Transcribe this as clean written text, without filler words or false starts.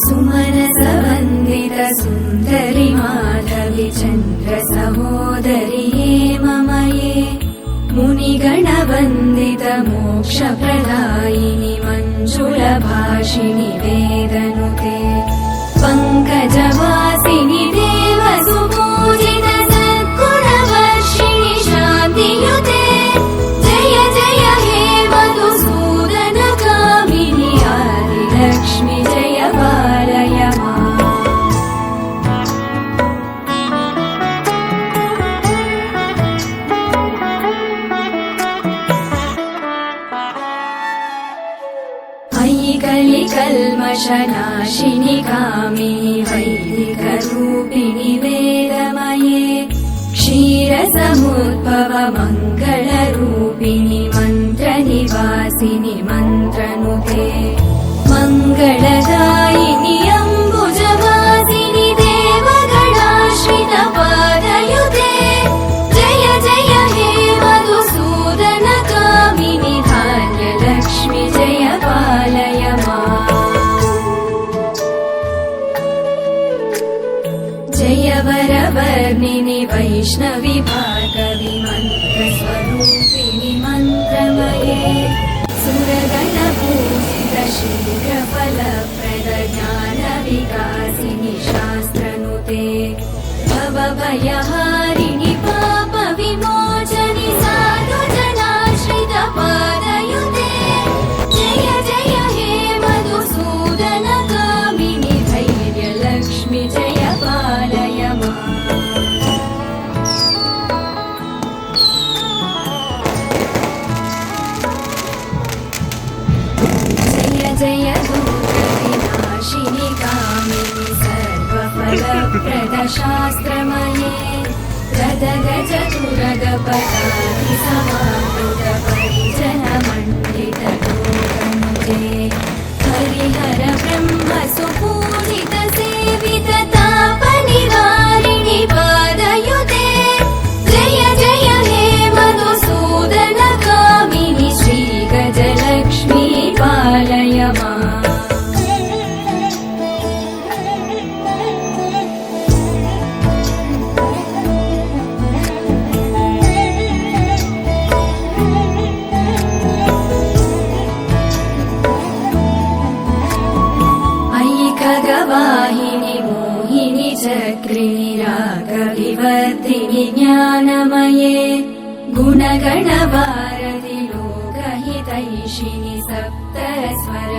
सुमनसवन्दित सुन्दरि माधवि चन्द्र सहोदरि हेममये मुनिगणवन्दित मोक्षप्रदायिनि मञ्जुलभाषिणि वेदनुते पङ्कजवासिनि देवसुपूजित सद्गुणवर्षिणि शान्तियुते जय जय हे मधुसूदनकामिनि आदिलक्ष्मि जय पालय माम्। अयि कलिकल्मषनाशिनि कामिनि वैदिकरूपिणि वेदमये क्षीरसमुद्भव मङ्गलरूपिणि मन्त्रनिवासिनि मन्त्रनुते मङ्गलदायिनि अम्बुजवासिनि देवगणाश्रित पादयुते जय जय हे मधुसूदनकामिनि धान्यलक्ष्मि जय पालय माम्। जय वरवर्णिनि वैष्णवि भार्गवि मन्त्रस्वरूपिणि मन्त्रमये सुरगणपूजित शीघ्रफलप्रद ज्ञानविकासिनि शास्त्रनुते भवभयहारिणि पापविमोचनि साधुजनाश्रित पादयुते जय जय हे मधुसूदनकामिनि धैर्यलक्ष्मि जय पालय माम्। जय दुर्गविनाशिनि कामिनि सर्वफलप्रद शास्त्रमये गदगजतुरगपदाति समावृत परिजनमण्डित लोकनुते हरिहर ब्रह्म सुपूजित सेवित तापनिवारिणि पादयुते जय जय हे मधुसूदनकामिनि श्रीगजलक्ष्मी पालय माम्। अयि खगवाहिनि मोहिनि चक्रिणि रागविवर्धिनि ज्ञानमये गुणगणवारधि लोकहितैषिणि सप्तस्वरवरगान